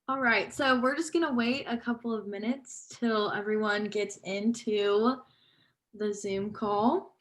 All right, so we're just gonna wait a couple of minutes till everyone gets into the Zoom call.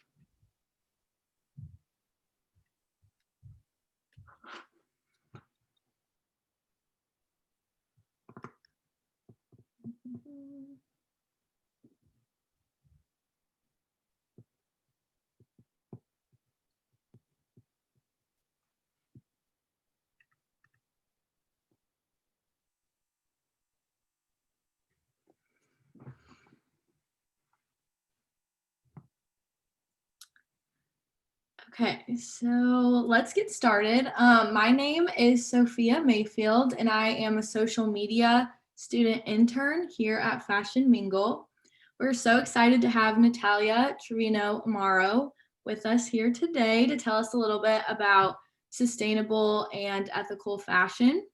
Okay, so let's get started. My name is Sophia Mayfield, and I am a social media student intern here at Fashion Mingle. We're so excited to have Natalia Trevino Amaro with us here today to tell us a little bit about sustainable and ethical fashion.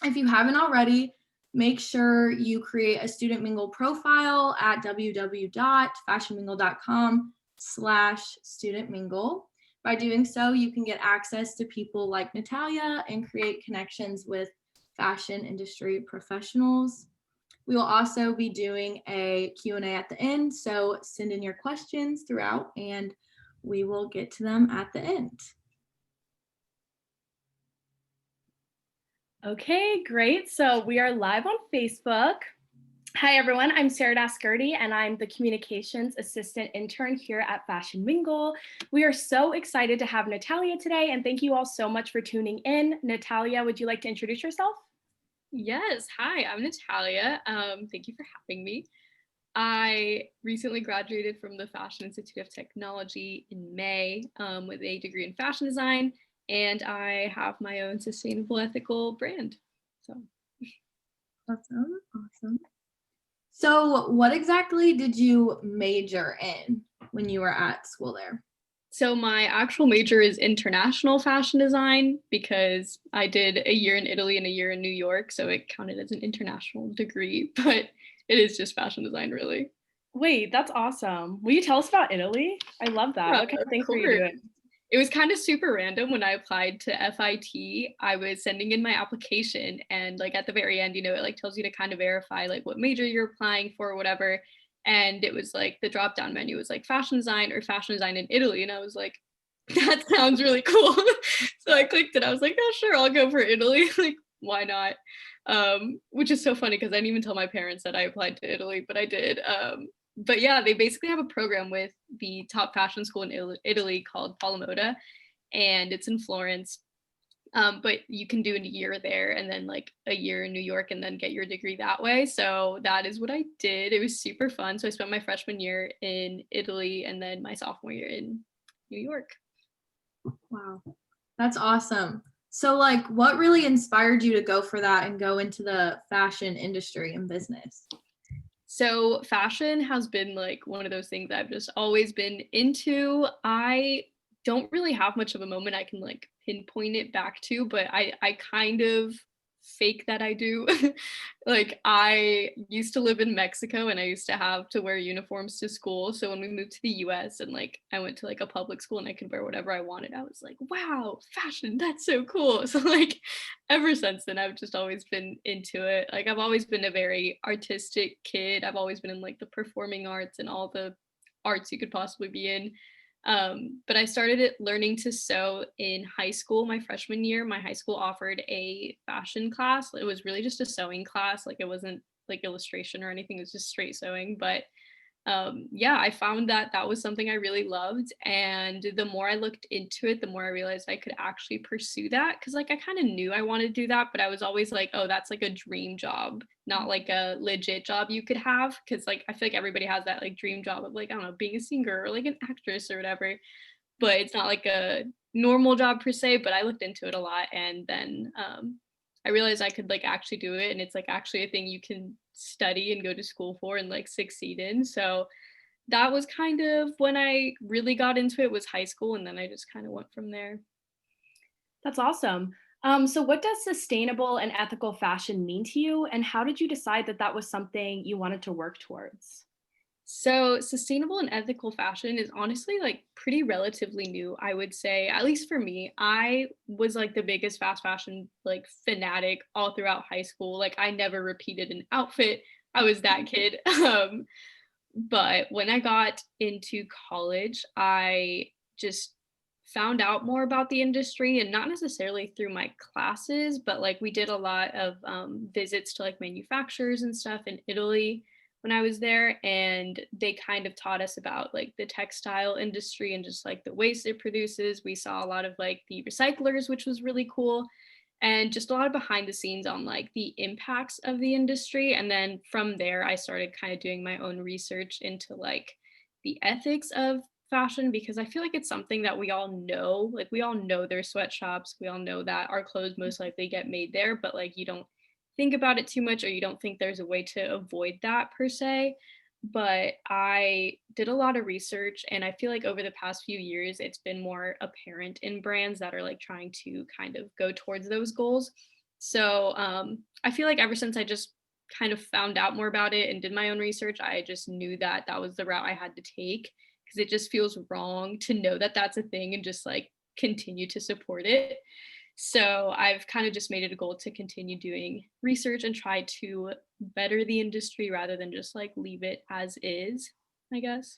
If you haven't already, make sure you create a Student Mingle profile at www.fashionmingle.com/studentmingle. By doing so, you can get access to people like Natalia and create connections with fashion industry professionals. We will also be doing a Q&A at the end, so send in your questions throughout and we will get to them at the end. Okay, great. So we are live on Facebook. Hi, everyone. I'm Sarah Daskerty, and I'm the Communications Assistant Intern here at Fashion Mingle. We are so excited to have Natalia today, and thank you all so much for tuning in. Natalia, would you like to introduce yourself? Yes. Hi, I'm Natalia. Thank you for having me. I recently graduated from the Fashion Institute of Technology in May with a degree in fashion design, and I have my own sustainable ethical brand. So Awesome. So what exactly did you major in when you were at school there? So my actual major is international fashion design because I did a year in Italy and a year in New York, so it counted as an international degree, but it is just fashion design, really. Wait, that's awesome. Will you tell us about Italy? I love that. Yeah, What kind of of things were you course. doing? It was kind of super random when I applied to FIT. I was sending in my application and like at the very end, it like tells you to kind of verify like what major you're applying for or whatever. And it was like the drop down menu was like fashion design or fashion design in Italy. And I was like, that sounds really cool. So I clicked it. I was like, oh, sure, I'll go for Italy. Like, why not? Which is so funny because I didn't even tell my parents that I applied to Italy, but I did. But yeah, they basically have a program with the top fashion school in Italy called Palamoda, and it's in Florence. But you can do a year there and then like a year in New York and then get your degree that way. So that is what I did. It was super fun. So I spent my freshman year in Italy and then my sophomore year in New York. Wow, that's awesome. So like what really inspired you to go for that and go into the fashion industry and business? So fashion has been like one of those things I've just always been into. I don't really have much of a moment I can like pinpoint it back to, but I kind of fake that I do. Like I used to live in Mexico and I used to have to wear uniforms to school. So when we moved to the US and like I went to like a public school and I could wear whatever I wanted, I was like, wow, fashion, that's so cool. So like ever since then I've just always been into it. Like I've always been a very artistic kid. I've always been in like the performing arts and all the arts you could possibly be in. But I started learning to sew in high school. My freshman year, my high school offered a fashion class. It was really just a sewing class. Like it wasn't like illustration or anything. It was just straight sewing. But yeah, I found that that was something I really loved. And the more I looked into it, the more I realized I could actually pursue that. Cause like I kind of knew I wanted to do that, but I was always like, oh, that's like a dream job, not like a legit job you could have. Cause like I feel like everybody has that like dream job of like, I don't know, being a singer or like an actress or whatever. But it's not like a normal job per se. But I looked into it a lot and then I realized I could like actually do it. And it's like actually a thing you can study and go to school for and like succeed in. So that was kind of when I really got into it was high school, and then I just kind of went from there. That's awesome. So what does sustainable and ethical fashion mean to you? And how did you decide that that was something you wanted to work towards? So, sustainable and ethical fashion is honestly like pretty relatively new, I would say. At least for me, I was like the biggest fast fashion like fanatic all throughout high school. Like I never repeated an outfit. I was that kid. But when I got into college, I just found out more about the industry, and not necessarily through my classes, but like we did a lot of visits to like manufacturers and stuff in Italy when I was there. And they kind of taught us about like the textile industry and just like the waste it produces. We saw a lot of like the recyclers, which was really cool, and just a lot of behind the scenes on like the impacts of the industry. And then from there I started kind of doing my own research into like the ethics of fashion, because I feel like it's something that we all know. Like we all know there's sweatshops, we all know that our clothes most likely get made there, but like you don't think about it too much, or you don't think there's a way to avoid that per se. But I did a lot of research, and I feel like over the past few years it's been more apparent in brands that are like trying to kind of go towards those goals. So I feel like ever since I just kind of found out more about it and did my own research, I just knew that that was the route I had to take, because it just feels wrong to know that that's a thing and just like continue to support it. So I've kind of just made it a goal to continue doing research and try to better the industry rather than just like leave it as is, I guess.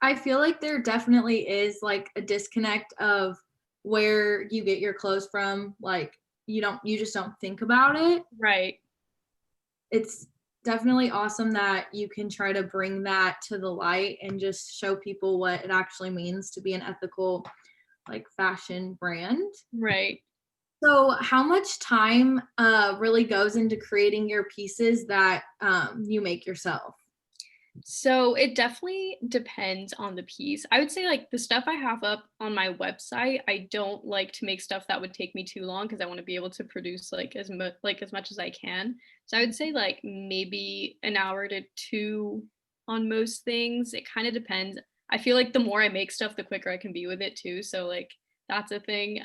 I feel like there definitely is like a disconnect of where you get your clothes from. Like you just don't think about it. Right. It's definitely awesome that you can try to bring that to the light and just show people what it actually means to be an ethical like fashion brand. Right. So how much time really goes into creating your pieces that you make yourself? So it definitely depends on the piece. I would say like the stuff I have up on my website, I don't like to make stuff that would take me too long, because I want to be able to produce like as much as I can. So I would say like maybe an hour to two on most things. It kind of depends. I feel like the more I make stuff, the quicker I can be with it too. So like that's a thing.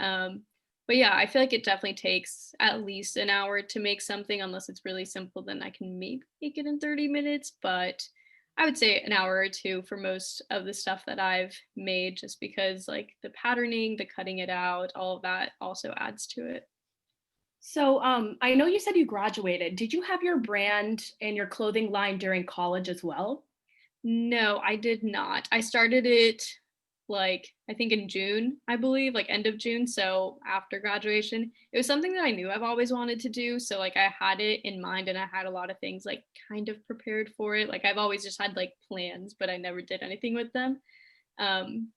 But yeah, I feel like it definitely takes at least an hour to make something, unless it's really simple, then I can maybe make it in 30 minutes. But I would say an hour or two for most of the stuff that I've made, just because like the patterning, the cutting it out, all of that also adds to it. So, I know you said you graduated. Did you have your brand and your clothing line during college as well? No, I did not. I started it like I think in June, I believe, like end of June. So after graduation, it was something that I knew I've always wanted to do. So like I had it in mind, and I had a lot of things like kind of prepared for it. Like I've always just had like plans, but I never did anything with them.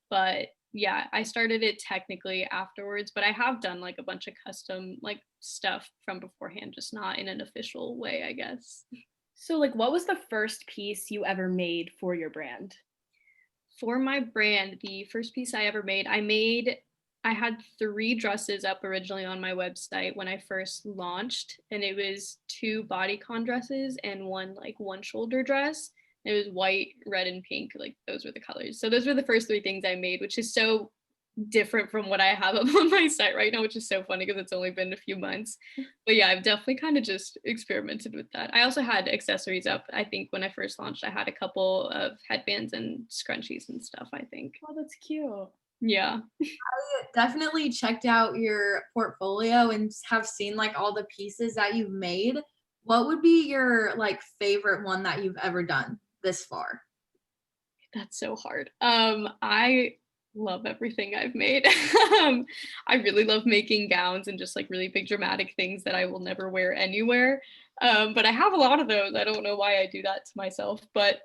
But yeah, I started it technically afterwards, but I have done like a bunch of custom like stuff from beforehand, just not in an official way, I guess. So, like, what was the first piece you ever made for your brand? For my brand, the first piece I ever made, I had three dresses up originally on my website when I first launched, and it was two bodycon dresses and one shoulder dress. It was white, red, and pink. Like those were the colors. So those were the first three things I made, which is so different from what I have up on my site right now, which is so funny because it's only been a few months. But yeah, I've definitely kind of just experimented with that. I also had accessories up. I think when I first launched, I had a couple of headbands and scrunchies and stuff, I think. Oh, that's cute. Yeah. Definitely checked out your portfolio and have seen like all the pieces that you've made. What would be your like favorite one that you've ever done this far? That's so hard. I love everything I've made. I really love making gowns and just like really big dramatic things that I will never wear anywhere. But I have a lot of those. I don't know why I do that to myself, but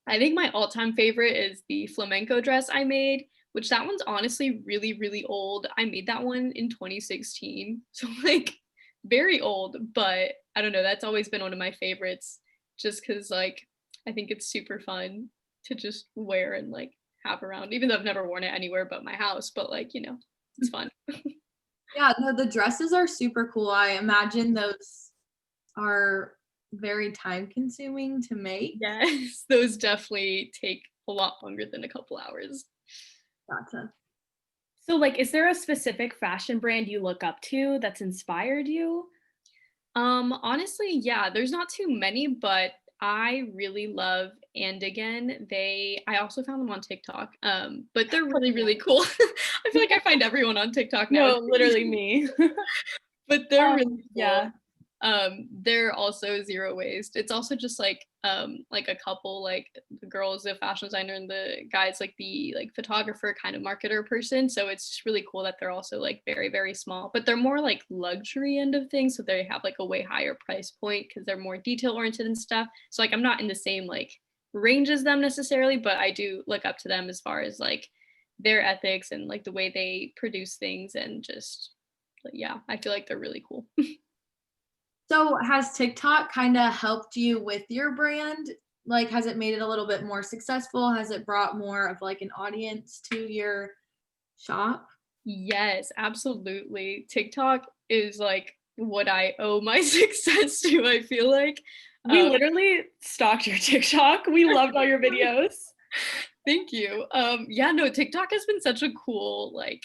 I think my all-time favorite is the flamenco dress I made, which that one's honestly really, really old. I made that one in 2016. So like very old, but I don't know, that's always been one of my favorites, just because like I think it's super fun to just wear and like have around, even though I've never worn it anywhere but my house, but like, it's fun. Yeah, no, the dresses are super cool. I imagine those are very time consuming to make. Yes, those definitely take a lot longer than a couple hours. Gotcha. So, like, is there a specific fashion brand you look up to that's inspired you? Honestly, yeah, there's not too many, but I really love and again. I also found them on TikTok, but they're really, really cool. I feel like I find everyone on TikTok now. No, literally me. But they're really cool. Yeah. They're also zero waste. It's also just like a couple, like the girl is the fashion designer and the guy's like the like photographer kind of marketer person. So it's just really cool that they're also like very, very small, but they're more like luxury end of things. So they have like a way higher price point because they're more detail oriented and stuff. So like I'm not in the same like range as them necessarily, but I do look up to them as far as like their ethics and like the way they produce things and just yeah, I feel like they're really cool. So has TikTok kind of helped you with your brand? Like, has it made it a little bit more successful? Has it brought more of like an audience to your shop? Yes, absolutely. TikTok is like what I owe my success to, I feel like. We literally stalked your TikTok. We loved all your videos. Thank you. Yeah, no, TikTok has been such a cool like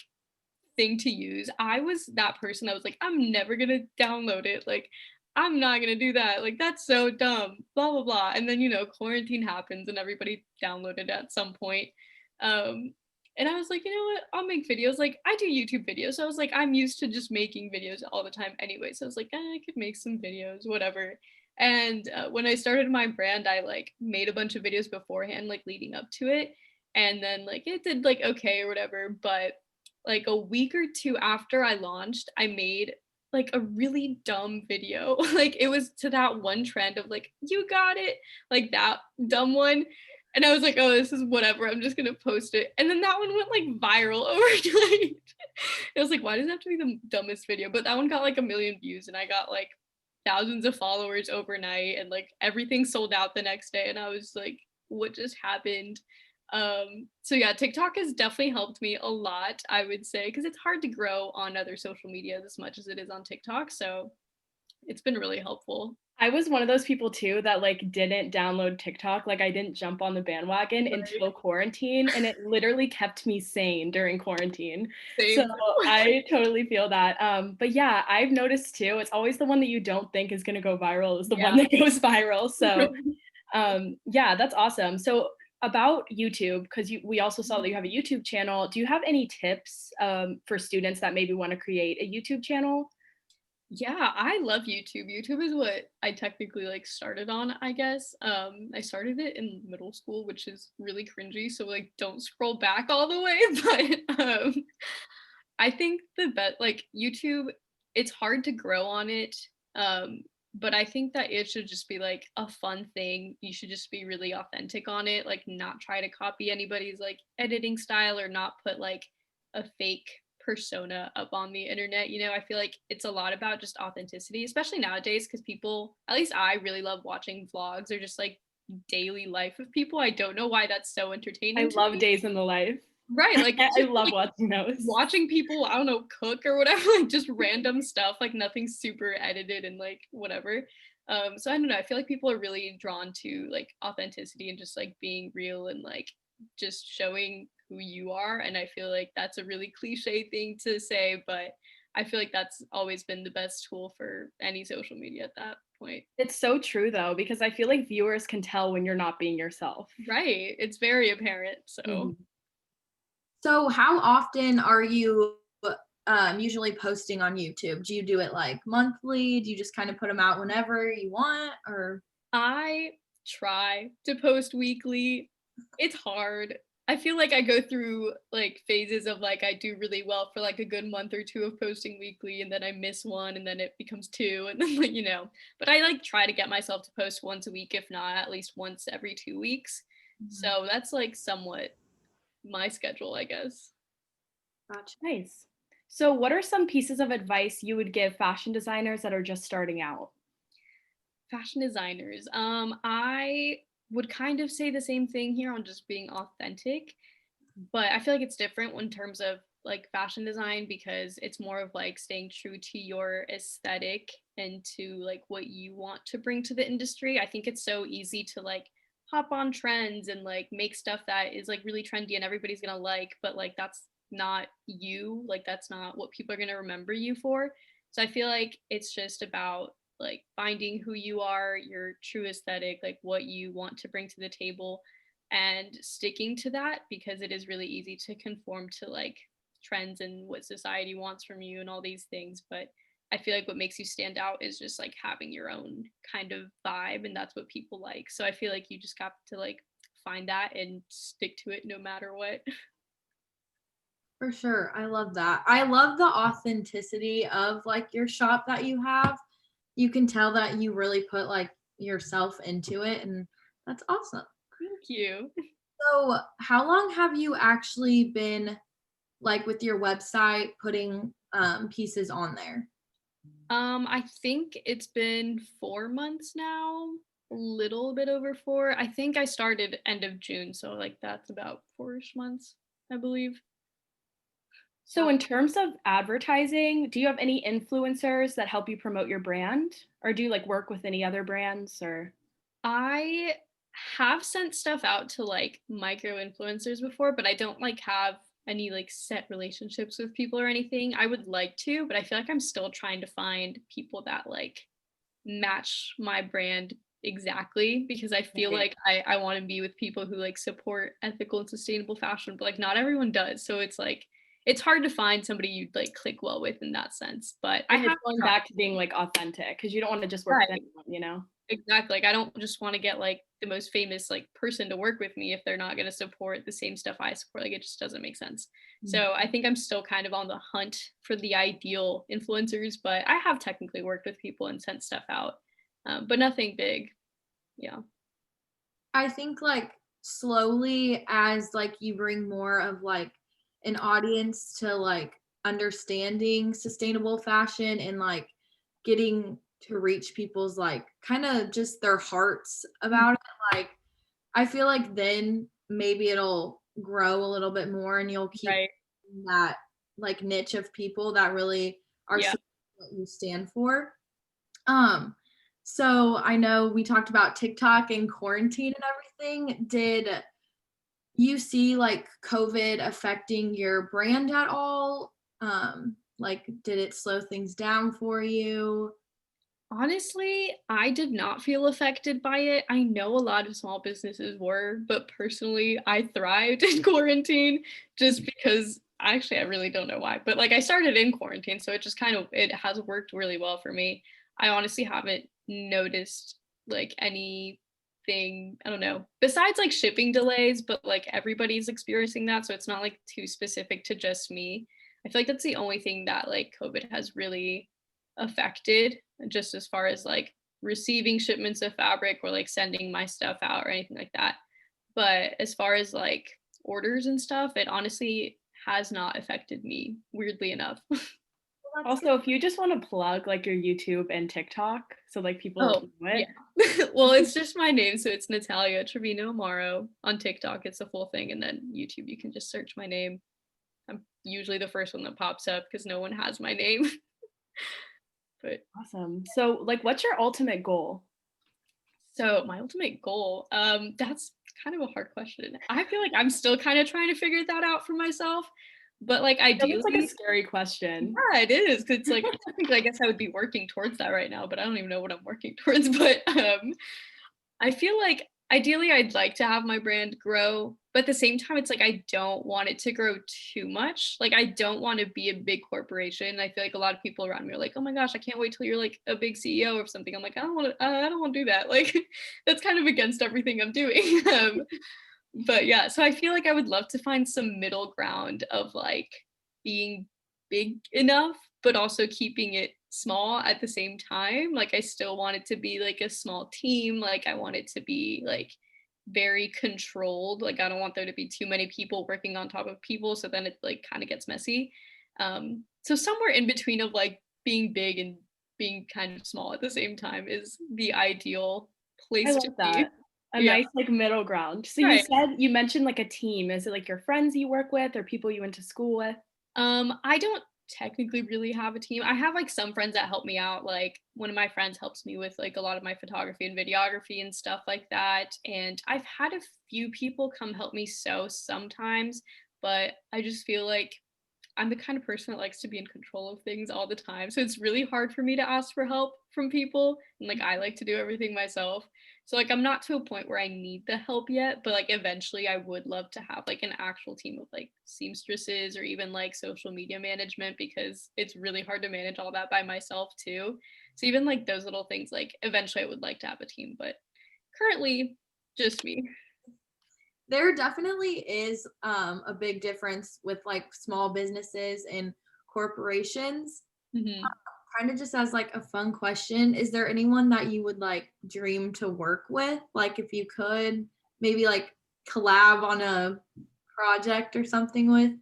thing to use. I was that person that was like, I'm never gonna download it. Like, I'm not gonna do that. Like, that's so dumb. Blah blah blah. And then quarantine happens and everybody downloaded at some point. Um, and I was like, you know what? I'll make videos. Like, I do YouTube videos. So I was like, I'm used to just making videos all the time anyway. So I was like, I could make some videos, whatever. And when I started my brand, I like made a bunch of videos beforehand, like leading up to it. And then like it did like okay or whatever. But like a week or two after I launched, I made like a really dumb video. Like it was to that one trend of like, you got it, like that dumb one. And I was like, oh, this is whatever. I'm just gonna post it. And then that one went like viral overnight. I was like, why does it have to be the dumbest video? But that one got like 1 million views and I got like thousands of followers overnight and like everything sold out the next day. And I was like, what just happened? So yeah, TikTok has definitely helped me a lot, I would say, because it's hard to grow on other social media as much as it is on TikTok. So it's been really helpful. I was one of those people too that like didn't download TikTok. Like I didn't jump on the bandwagon Right. until quarantine, and it literally kept me sane during quarantine. So Same. I totally feel that. But yeah, I've noticed too, it's always the one that you don't think is gonna go viral is the one Yeah. that goes viral. So yeah, that's awesome. So about YouTube, because we also saw that you have a YouTube channel. Do you have any tips for students that maybe want to create a YouTube channel? Yeah, I love YouTube. YouTube is what I technically like started on, I guess. I started it in middle school, which is really cringy, so like don't scroll back all the way, but I think the like YouTube, it's hard to grow on it. Um, but I think that it should just be like a fun thing. You should just be really authentic on it, like not try to copy anybody's like editing style or not put like a fake persona up on the internet. I feel like it's a lot about just authenticity, especially nowadays, because people, at least I really love watching vlogs or just like daily life of people. I don't know why that's so I entertaining to love me. Days in the Life. Right, like I just love like watching those. watching people, I don't know, cook or whatever, like just random stuff, like nothing super edited and like whatever. So I don't know, I feel like people are really drawn to like authenticity and just like being real and like just showing who you are. And I feel like that's a really cliche thing to say, but I feel like that's always been the best tool for any social media at that point. It's so true though, because I feel like viewers can tell when you're not being yourself. Right, it's very apparent. So Mhm. So how often are you usually posting on YouTube? Do you do it like monthly? Do you just kind of put them out whenever you want, or? I try to post weekly. It's hard. I feel like I go through like phases of like I do really well for like a good month or two of posting weekly and then I miss one and then it becomes two and then like. But I like try to get myself to post once a week, if not at least once every 2 weeks. Mhm. So that's like somewhat my schedule, I guess. Gotcha. Nice. So what are some pieces of advice you would give fashion designers that are just starting out? Fashion designers. I would kind of say the same thing here on just being authentic, but I feel like it's different in terms of like fashion design because it's more of like staying true to your aesthetic and to like what you want to bring to the industry. I think it's so easy to like hop on trends and like make stuff that is like really trendy and everybody's gonna like, but like that's not you, like that's not what people are gonna remember you for. So I feel like it's just about like finding who you are, your true aesthetic, like what you want to bring to the table, and sticking to that, because it is really easy to conform to like trends and what society wants from you and all these things. But I feel like what makes you stand out is just like having your own kind of vibe, and that's what people like. So I feel like you just got to like find that and stick to it no matter what. For sure. I love that. I love the authenticity of like your shop that you have. You can tell that you really put like yourself into it, and that's awesome. Thank you. So, how long have you actually been like with your website putting pieces on there? I think it's been 4 months now, a little bit over four. I think I started end of June, so like that's about 4-ish months, I believe. So in terms of advertising, do you have any influencers that help you promote your brand? Or do you like work with any other brands or? I have sent stuff out to like micro influencers before, but I don't like have any like set relationships with people or anything. I would like to, but I feel like I'm still trying to find people that like match my brand exactly, because I feel Right. like I want to be with people who like support ethical and sustainable fashion, but like not everyone does. So it's like it's hard to find somebody you'd like click well with in that sense. But I And it's have going tried. back to being like authentic because you don't want to just work with Right. anyone, you know? Exactly. Like I don't just want to get like the most famous like person to work with me if they're not going to support the same stuff I support. Like it just doesn't make sense. So I think I'm still kind of on the hunt for the ideal influencers, but I have technically worked with people and sent stuff out, but nothing big. Yeah. I think like slowly as like you bring more of like an audience to like understanding sustainable fashion and like getting to reach people's like kind of just their hearts about it, like I feel like then maybe it'll grow a little bit more and you'll keep Right. that like niche of people that really are Yeah. seeing what you stand for. Um, so I know we talked about TikTok and quarantine and everything. Did you see like COVID affecting your brand at all? Like did it slow things down for you? Honestly, I did not feel affected by it. I know a lot of small businesses were, but personally, I thrived in quarantine just because actually I really don't know why, but like I started in quarantine, so it just kind of it has worked really well for me. I honestly haven't noticed like anything, I don't know, besides like shipping delays, but like everybody's experiencing that, so it's not like too specific to just me. I feel like that's the only thing that like COVID has really affected, just as far as like receiving shipments of fabric or like sending my stuff out or anything like that. But as far as like orders and stuff, it honestly has not affected me, weirdly enough. Well, that's good. Also, if you just want to plug like your YouTube and TikTok, so like people Oh, know yeah. it. Well, it's just my name. So it's Natalia Trevino Amaro. On TikTok, it's a full thing. And then YouTube, you can just search my name. I'm usually the first one that pops up because no one has my name. But Awesome. So like what's your ultimate goal? so my ultimate goal, that's kind of a hard question. I feel like I'm still kind of trying to figure that out for myself. But like That's like a ideally, scary question. yeah, it is. Cause it's like technically I guess I would be working towards that right now, but I don't even know what I'm working towards. But I feel like ideally I'd like to have my brand grow, but at the same time, it's like I don't want it to grow too much. Like I don't want to be a big corporation. I feel like a lot of people around me are like, "Oh my gosh, I can't wait till you're like a big CEO or something." I'm like, I don't want to do that. Like that's kind of against everything I'm doing. But yeah, so I feel like I would love to find some middle ground of like being big enough, but also keeping it small at the same time. Like I still want it to be like a small team. Like I want it to be like very controlled. Like I don't want there to be too many people working on top of people. So then it like kind of gets messy. So somewhere in between of like being big and being kind of small at the same time is the ideal I place to love be. that. A Yeah. nice like middle ground. So Right. you mentioned like a team. Is it like your friends you work with or people you went to school with? I don't technically really have a team. I have like some friends that help me out. Like one of my friends helps me with like a lot of my photography and videography and stuff like that. And I've had a few people come help me sew sometimes, but I just feel like I'm the kind of person that likes to be in control of things all the time. So it's really hard for me to ask for help from people. And like I like to do everything myself. So like I'm not to a point where I need the help yet, but like eventually I would love to have like an actual team of like seamstresses or even like social media management, because it's really hard to manage all that by myself too. So even like those little things, like eventually I would like to have a team, but currently just me. There definitely is a big difference with like small businesses and corporations. Mhm. Kind of just as like a fun question, is there anyone that you would like dream to work with? Like if you could maybe like collab on a project or something with?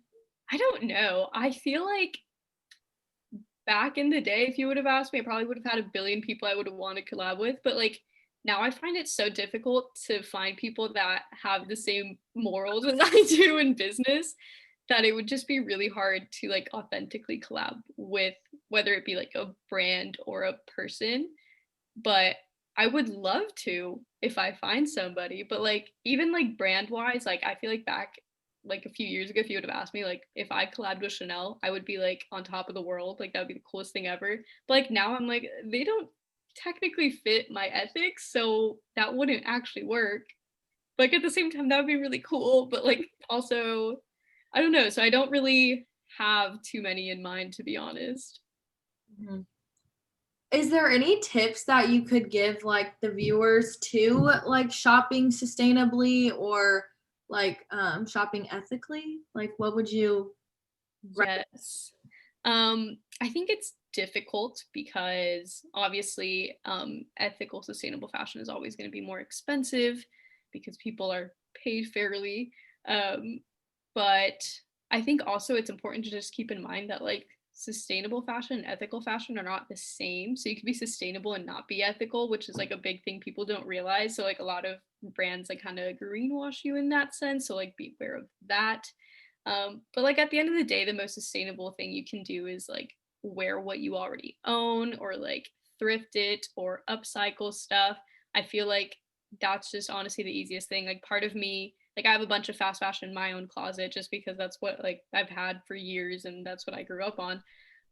I don't know. I feel like back in the day, if you would have asked me, I probably would have had a billion people I would have wanted to collab with. But like now I find it so difficult to find people that have the same morals as I do in business, that it would just be really hard to like authentically collab with, whether it be like a brand or a person. But I would love to if I find somebody. But like even like brand wise, like I feel like back like a few years ago, if you would have asked me like if I collabed with Chanel, I would be like on top of the world. Like that would be the coolest thing ever. But like now I'm like, they don't technically fit my ethics, so that wouldn't actually work. Like at the same time, that would be really cool. But like also, I don't know. So I don't really have too many in mind, to be honest. Mhm. Is there any tips that you could give like the viewers to like shopping sustainably or like shopping ethically? Like what would you Yes. I think it's difficult because obviously ethical, sustainable fashion is always going to be more expensive because people are paid fairly. Um, but I think also it's important to just keep in mind that like sustainable fashion and ethical fashion are not the same. So you can be sustainable and not be ethical, which is like a big thing people don't realize. So like a lot of brands like kind of greenwash you in that sense. So like be aware of that. But like at the end of the day, the most sustainable thing you can do is like wear what you already own or like thrift it or upcycle stuff. I feel like that's just honestly the easiest thing. Like part of me, like I have a bunch of fast fashion in my own closet just because that's what like I've had for years and that's what I grew up on.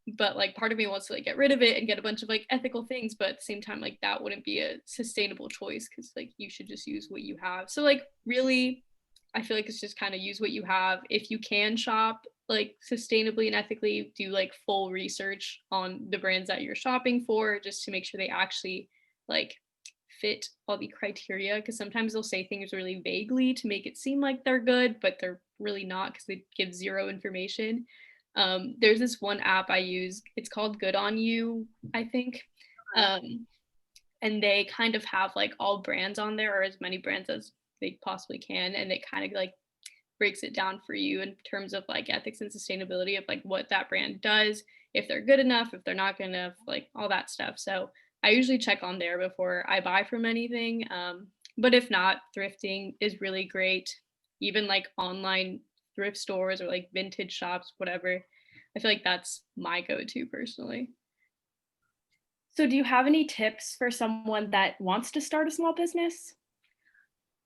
But like part of me wants to like get rid of it and get a bunch of like ethical things, but at the same time like that wouldn't be a sustainable choice because like you should just use what you have. So like really I feel like it's just kind of use what you have. If you can shop like sustainably and ethically, do like full research on the brands that you're shopping for just to make sure they actually like fit all the criteria, because sometimes they'll say things really vaguely to make it seem like they're good, but they're really not because they give zero information. There's this one app I use. It's called Good on You, I think. Um, and they kind of have like all brands on there or as many brands as they possibly can. And it kind of like breaks it down for you in terms of like ethics and sustainability of like what that brand does, if they're good enough, if they're not good enough, like all that stuff. So I usually check on there before I buy from anything. But if not, thrifting is really great. Even like online thrift stores or like vintage shops, whatever. I feel like that's my go-to personally. So do you have any tips for someone that wants to start a small business?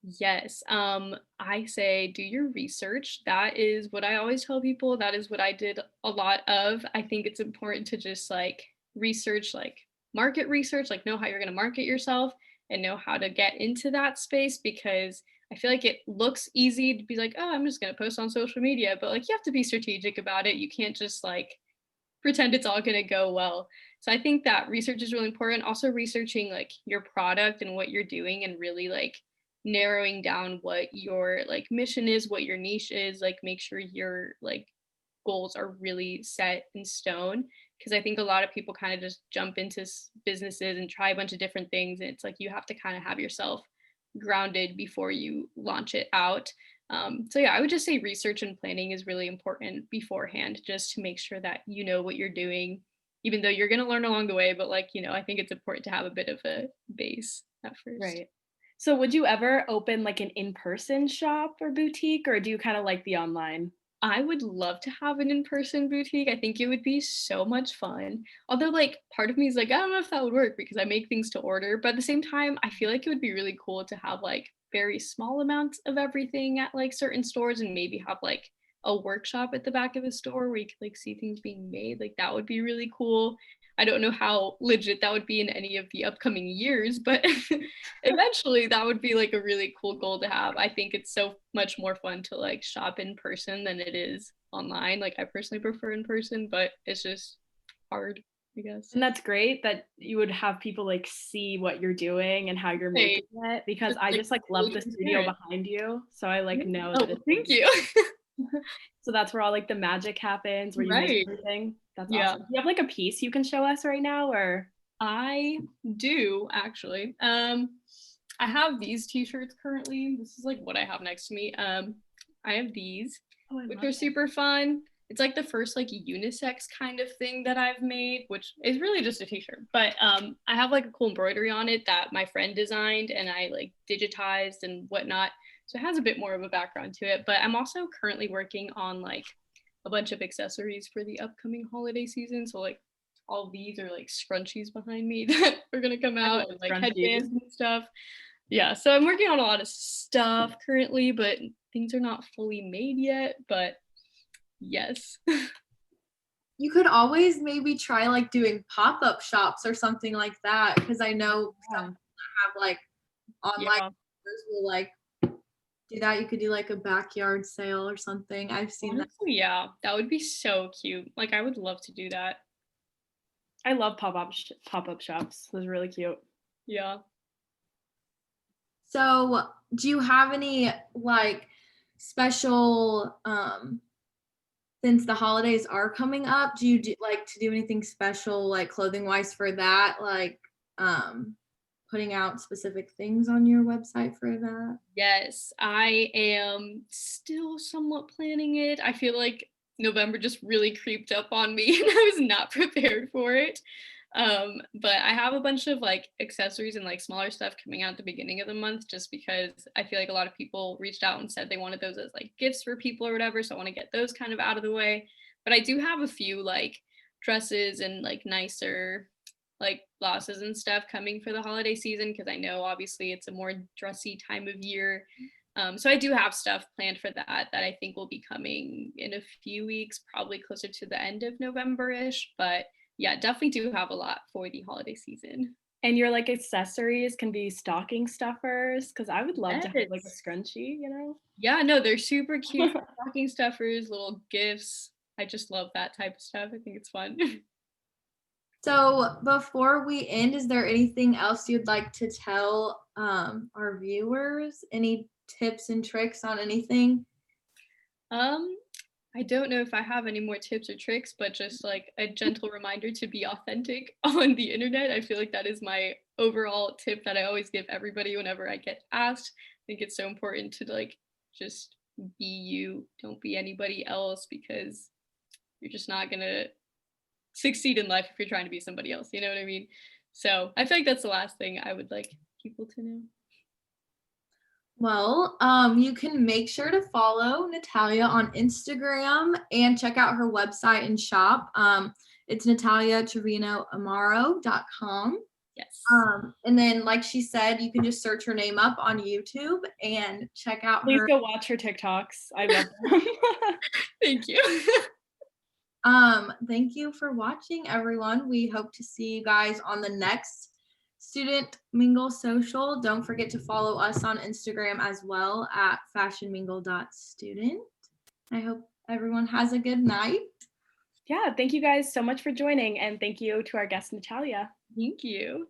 Yes. I say do your research. That is what I always tell people. That is what I did a lot of. I think it's important to just like research, like market research, like know how you're going to market yourself and know how to get into that space, because I feel like it looks easy to be like, oh, I'm just going to post on social media, but like you have to be strategic about it. You can't just like pretend it's all going to go well. So I think that research is really important. Also researching like your product and what you're doing and really like narrowing down what your like mission is, what your niche is, like make sure your like goals are really set in stone, because I think a lot of people kind of just jump into businesses and try a bunch of different things, and it's like you have to kind of have yourself grounded before you launch it out. So yeah, I would just say research and planning is really important beforehand, just to make sure that you know what you're doing, even though you're going to learn along the way. But like, I think it's important to have a bit of a base at first. Right. So would you ever open like an in-person shop or boutique, or do you kind of like the online? I would love to have an in-person boutique. I think it would be so much fun. Although, like, part of me is like, I don't know if that would work because I make things to order. But at the same time, I feel like it would be really cool to have like very small amounts of everything at like certain stores and maybe have like a workshop at the back of the store where you could like see things being made. Like that would be really cool. I don't know how legit that would be in any of the upcoming years, but eventually that would be like a really cool goal to have. I think it's so much more fun to like shop in person than it is online. Like I personally prefer in person, but it's just hard, I guess. And that's great that you would have people like see what you're doing and how you're making it, because I just like love the studio behind you. So I like know that it's thank you. so that's where all like the magic happens, where you make everything. That's awesome. Do you have like a piece you can show us right now, or? I do actually. I have these t-shirts currently. This is like what I have next to me. I have these, which are super fun. It's like the first like unisex kind of thing that I've made, which is really just a t-shirt. But I have like a cool embroidery on it that my friend designed and I like digitized and whatnot. So it has a bit more of a background to it. But I'm also currently working on like a bunch of accessories for the upcoming holiday season. So like all of these are like scrunchies behind me that are gonna come out, and like headbands and stuff. Yeah, so I'm working on a lot of stuff currently, but things are not fully made yet. But yes. You could always maybe try like doing pop-up shops or something like that, because I know some have like online will like do that. You could do like a backyard sale or something. I've seen that. Yeah, that would be so cute. Like I would love to do that. I love pop-up shops. Those are really cute. Yeah. So do you have any like special since the holidays are coming up, do you like to do anything special like clothing wise for that, like putting out specific things on your website for that? Yes, I am still somewhat planning it. I feel like November just really creeped up on me and I was not prepared for it. But I have a bunch of like accessories and like smaller stuff coming out at the beginning of the month, just because I feel like a lot of people reached out and said they wanted those as like gifts for people or whatever. So I want to get those kind of out of the way. But I do have a few like dresses and like nicer like blouses and stuff coming for the holiday season, because I know obviously it's a more dressy time of year. So I do have stuff planned for that I think will be coming in a few weeks, probably closer to the end of November-ish. But yeah, definitely do have a lot for the holiday season. And your like accessories can be stocking stuffers, because I would love to have like a scrunchie, you know? Yeah, no, they're super cute. Stocking stuffers, little gifts. I just love that type of stuff. I think it's fun. So before we end, is there anything else you'd like to tell our viewers? Any tips and tricks on anything? I don't know if I have any more tips or tricks, but just like a gentle reminder to be authentic on the internet. I feel like that is my overall tip that I always give everybody whenever I get asked. I think it's so important to like just be you, don't be anybody else, because you're just not gonna succeed in life if you're trying to be somebody else. You know what I mean? So I feel like that's the last thing I would like people to know. Well, you can make sure to follow Natalia on Instagram and check out her website and shop. It's nataliatrevinoamaro.com. Yes. And then, like she said, you can just search her name up on YouTube and check out Please go watch her TikToks. I love them. Thank you. Thank you for watching, everyone. We hope to see you guys on the next Student Mingle Social. Don't forget to follow us on Instagram as well at fashionmingle.student. I hope everyone has a good night. Yeah, thank you guys so much for joining, and thank you to our guest, Natalia. Thank you.